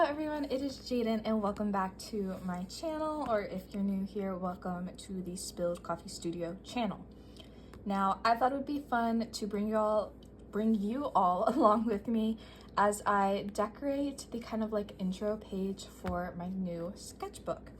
Hello everyone, it is Jaden and welcome back to my channel, or if you're new here, welcome to the Spilled Coffee Studio channel. Now, I thought it would be fun to bring you all along with me as I decorate the kind of like intro page for my new sketchbook.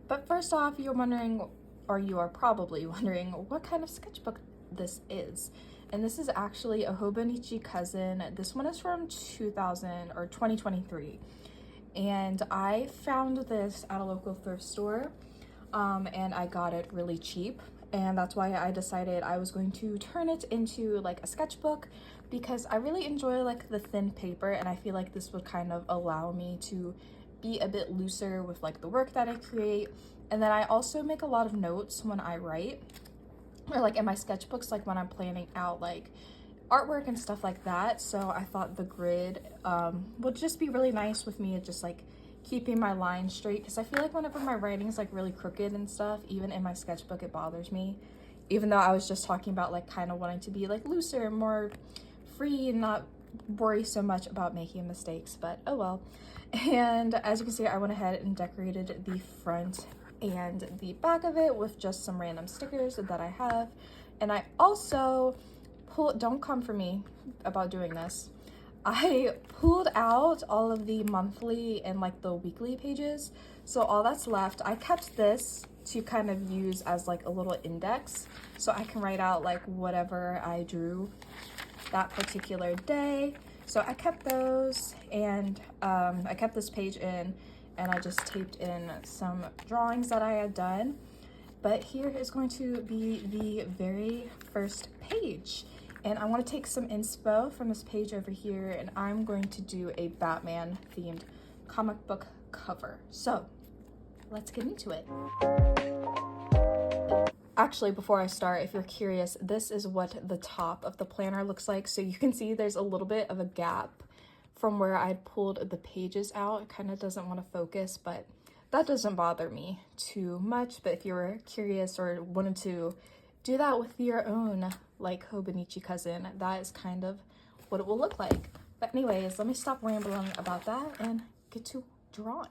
But first off, you're wondering, or you are probably wondering, what kind of sketchbook this is. And this is actually a Hobonichi cousin. This one is from 2023. And I found this at a local thrift store and I got it really cheap. And that's why I decided I was going to turn it into like a sketchbook, because I really enjoy like the thin paper, and I feel like this would kind of allow me to be a bit looser with like the work that I create. And then I also make a lot of notes when I write, or like in my sketchbooks, like when I'm planning out like artwork and stuff like that. So I thought the grid would just be really nice with me, just like keeping my lines straight, because I feel like whenever my writing is like really crooked and stuff, even in my sketchbook, it bothers me. Even though I was just talking about like kind of wanting to be like looser and more free and not worry so much about making mistakes, but oh well. And as you can see, I went ahead and decorated the front and the back of it with just some random stickers that I have. And I also don't come for me about doing this. I pulled out all of the monthly and like the weekly pages, so all that's left, I kept this to kind of use as like a little index, so I can write out like whatever I drew that particular day. So I kept those, and I kept this page in, and I just taped in some drawings that I had done. But here is going to be the very first page. And I want to take some inspo from this page over here, and I'm going to do a Batman themed comic book cover. So let's get into it. Actually, before I start, if you're curious, this is what the top of the planner looks like. So you can see there's a little bit of a gap from where I pulled the pages out. It kind of doesn't want to focus, but that doesn't bother me too much. But if you were curious or wanted to do that with your own like Hobonichi cousin, that is kind of what it will look like. But anyways, let me stop rambling about that and get to drawing.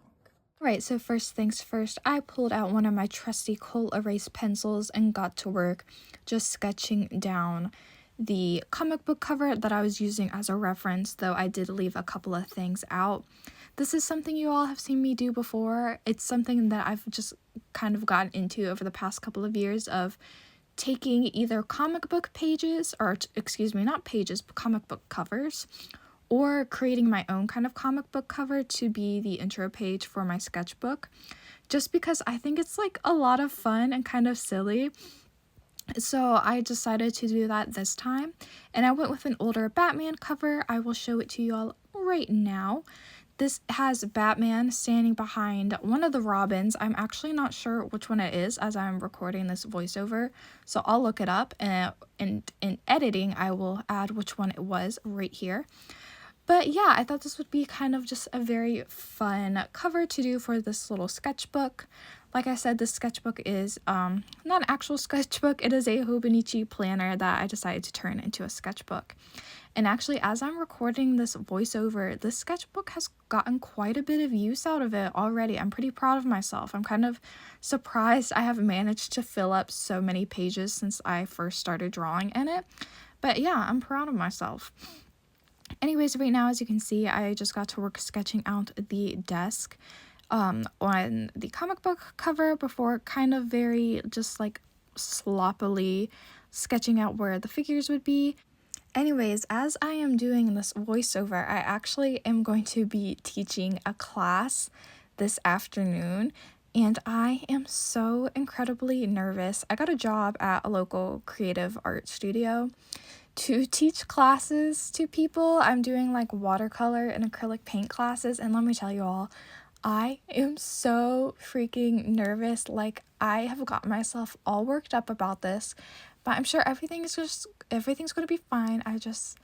Right, so first things first, I pulled out one of my trusty coal erase pencils and got to work just sketching down the comic book cover that I was using as a reference, though I did leave a couple of things out. This is something you all have seen me do before. It's something that I've just kind of gotten into over the past couple of years, of taking either comic book pages, or excuse me, not pages, but comic book covers, or creating my own kind of comic book cover to be the intro page for my sketchbook, just because I think it's like a lot of fun and kind of silly. So I decided to do that this time, and I went with an older Batman cover. I will show it to you all right now. This has Batman standing behind one of the Robins. I'm actually not sure which one it is as I'm recording this voiceover, so I'll look it up, and in editing I will add which one it was right here. But yeah, I thought this would be kind of just a very fun cover to do for this little sketchbook. Like I said, this sketchbook is not an actual sketchbook. It is a Hobonichi planner that I decided to turn into a sketchbook. And actually, as I'm recording this voiceover, this sketchbook has gotten quite a bit of use out of it already. I'm pretty proud of myself. I'm kind of surprised I have managed to fill up so many pages since I first started drawing in it. But yeah, I'm proud of myself. Anyways, right now, as you can see, I just got to work sketching out the desk on the comic book cover before kind of very just like sloppily sketching out where the figures would be. Anyways, as I am doing this voiceover, I actually am going to be teaching a class this afternoon, and I am so incredibly nervous. I got a job at a local creative art studio to teach classes to people. I'm doing like watercolor and acrylic paint classes, and let me tell you all, I am so freaking nervous. Like, I have got myself all worked up about this, but I'm sure everything's going to be fine. I'm just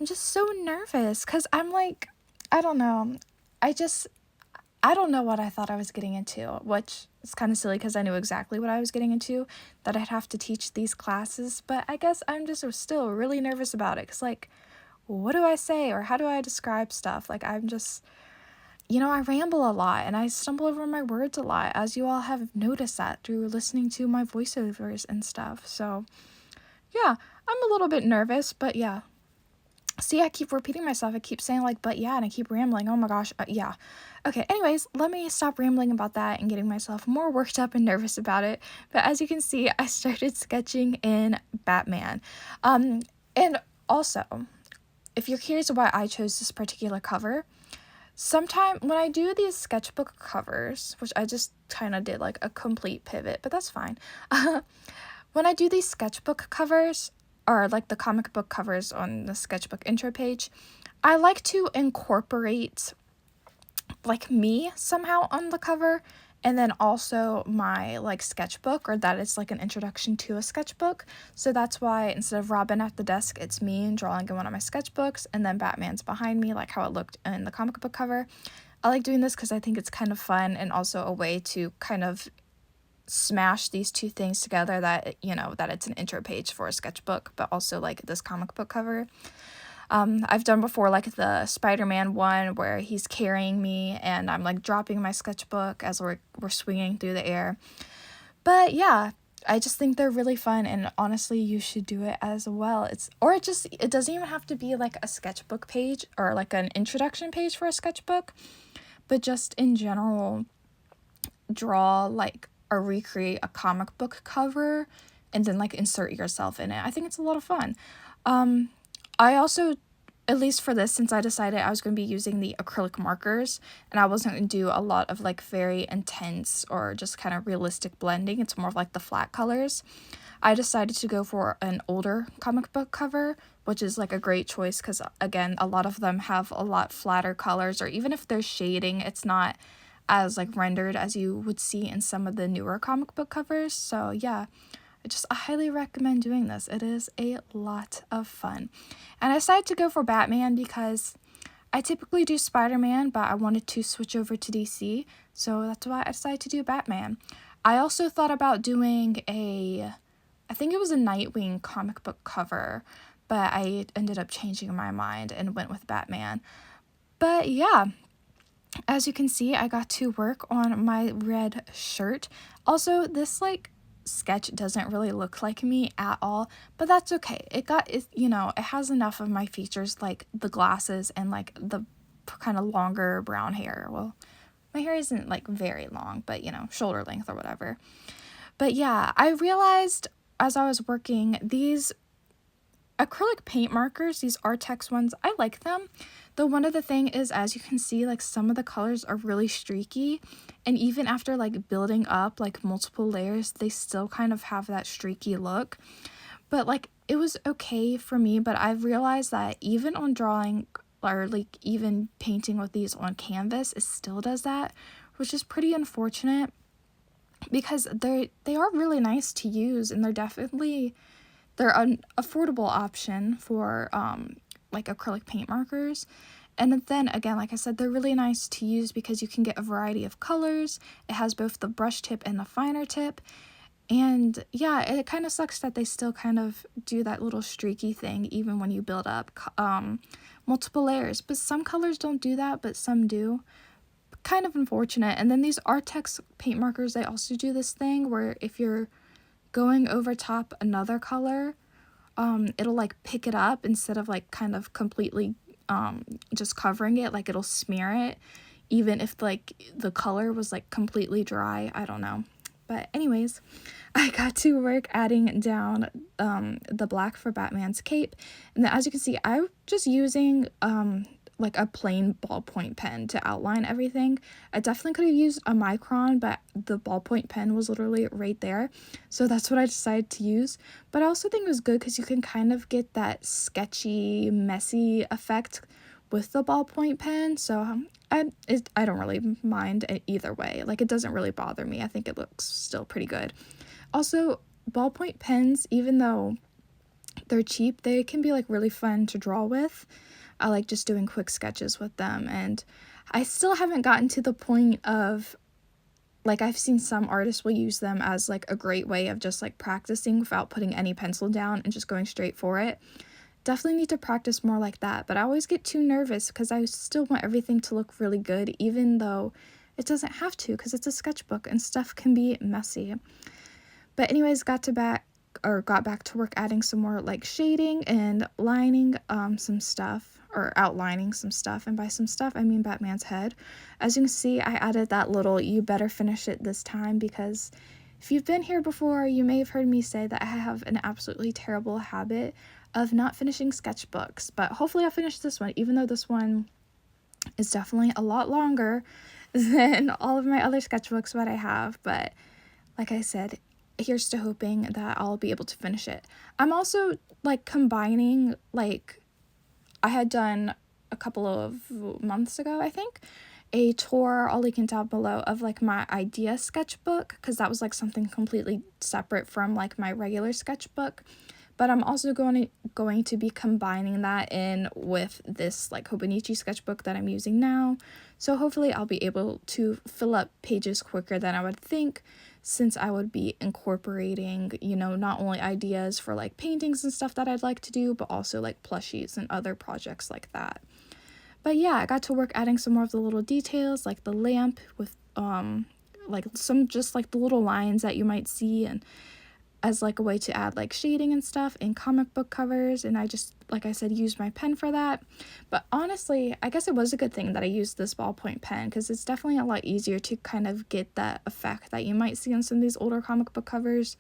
so nervous, because I'm like, I don't know. I don't know what I thought I was getting into, which is kind of silly because I knew exactly what I was getting into, that I'd have to teach these classes. But I guess I'm just still really nervous about it, because like, what do I say, or how do I describe stuff? Like, I'm just I ramble a lot and I stumble over my words a lot, as you all have noticed that through listening to my voiceovers and stuff. So, yeah, I'm a little bit nervous, but yeah. See, I keep repeating myself. I keep saying, like, but yeah, and I keep rambling. Oh my gosh, yeah. Okay, anyways, let me stop rambling about that and getting myself more worked up and nervous about it. But as you can see, I started sketching in Batman. And also, if you're curious why I chose this particular cover, sometime when I do these sketchbook covers, which I just kind of did like a complete pivot, but that's fine. When I do these sketchbook covers, or like the comic book covers on the sketchbook intro page, I like to incorporate like me somehow on the cover, and then also my like sketchbook, or that it's like an introduction to a sketchbook. So that's why instead of Robin at the desk, it's me drawing in one of my sketchbooks, and then Batman's behind me, like how it looked in the comic book cover. I like doing this because I think it's kind of fun and also a way to kind of smash these two things together, that that it's an intro page for a sketchbook, but also like this comic book cover. I've done before like the Spider-Man one where he's carrying me and I'm like dropping my sketchbook as we're swinging through the air. But yeah, I just think they're really fun, and honestly you should do it as well. It doesn't even have to be like a sketchbook page or like an introduction page for a sketchbook, but just in general draw like or recreate a comic book cover and then like insert yourself in it. I think it's a lot of fun. I also, at least for this, since I decided I was going to be using the acrylic markers and I wasn't going to do a lot of like very intense or just kind of realistic blending, it's more of like the flat colors, I decided to go for an older comic book cover, which is like a great choice because again, a lot of them have a lot flatter colors, or even if there's shading, it's not as like rendered as you would see in some of the newer comic book covers. So yeah, I highly recommend doing this. It is a lot of fun. And I decided to go for Batman because I typically do Spider-Man, but I wanted to switch over to DC, so that's why I decided to do Batman. I also thought about doing I think it was a Nightwing comic book cover, but I ended up changing my mind and went with Batman. But yeah, as you can see, I got to work on my red shirt. Also, this like sketch doesn't really look like me at all, but that's okay. It has enough of my features, like the glasses and like the kind of longer brown hair. Well, my hair isn't like very long, but shoulder length or whatever. But yeah, I realized as I was working, these acrylic paint markers, these Artex ones, I like them. Though one of the thing is, as you can see, like some of the colors are really streaky, and even after like building up like multiple layers, they still kind of have that streaky look. But like it was okay for me, but I've realized that even on drawing or like even painting with these on canvas, it still does that, which is pretty unfortunate because they are really nice to use, and they're an affordable option for like acrylic paint markers. And then again, like I said, they're really nice to use because you can get a variety of colors. It has both the brush tip and the finer tip. And yeah, it kind of sucks that they still kind of do that little streaky thing even when you build up multiple layers. But some colors don't do that, but some do. Kind of unfortunate. And then these Artex paint markers, they also do this thing where if you're going over top another color, it'll like pick it up instead of like kind of completely just covering it. Like it'll smear it even if like the color was like completely dry. I don't know, but anyways, I got to work adding down the black for Batman's cape. And then as you can see, I'm just using like a plain ballpoint pen to outline everything. I definitely could have used a micron, but the ballpoint pen was literally right there, so that's what I decided to use. But I also think it was good because you can kind of get that sketchy, messy effect with the ballpoint pen, so I don't really mind it either way. Like it doesn't really bother me. I think it looks still pretty good. Also, ballpoint pens, even though they're cheap, they can be like really fun to draw with. I like just doing quick sketches with them, and I still haven't gotten to the point of like, I've seen some artists will use them as like a great way of just like practicing without putting any pencil down and just going straight for it. definitely need to practice more like that. But I always get too nervous because I still want everything to look really good, even though it doesn't have to, because it's a sketchbook and stuff can be messy. But anyways, got back to work adding some more like shading and lining some stuff, or outlining some stuff. And by some stuff, I mean Batman's head. As you can see, I added that little "you better finish it this time," because if you've been here before, you may have heard me say that I have an absolutely terrible habit of not finishing sketchbooks. But hopefully I'll finish this one, even though this one is definitely a lot longer than all of my other sketchbooks that I have. But like I said, here's to hoping that I'll be able to finish it. I'm also like combining, like I had done a couple of months ago, I think, a tour, I'll link it down below, of like my idea sketchbook, because that was like something completely separate from like my regular sketchbook. But I'm also going to be combining that in with this like Hobonichi sketchbook that I'm using now. So hopefully I'll be able to fill up pages quicker than I would think, since I would be incorporating, you know, not only ideas for like paintings and stuff that I'd like to do, but also like plushies and other projects like that. But yeah, I got to work adding some more of the little details, like the lamp with like some just like the little lines that you might see, and as like a way to add like shading and stuff in comic book covers. And I just, like I said, used my pen for that. But honestly, I guess it was a good thing that I used this ballpoint pen, because it's definitely a lot easier to kind of get that effect that you might see on some of these older comic book covers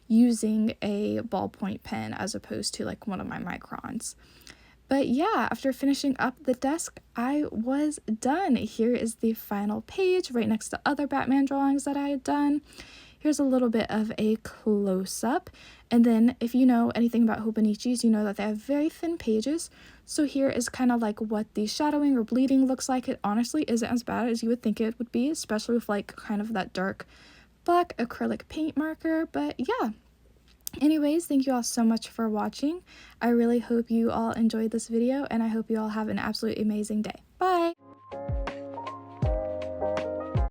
using a ballpoint pen as opposed to like one of my microns. But yeah, after finishing up the desk, I was done. Here is the final page right next to other Batman drawings that I had done. Here's a little bit of a close-up. And then if you know anything about Hobonichis, you know that they have very thin pages. So here is kind of like what the shadowing or bleeding looks like. It honestly isn't as bad as you would think it would be, especially with like kind of that dark black acrylic paint marker. But yeah. Anyways, thank you all so much for watching. I really hope you all enjoyed this video, and I hope you all have an absolutely amazing day. Bye!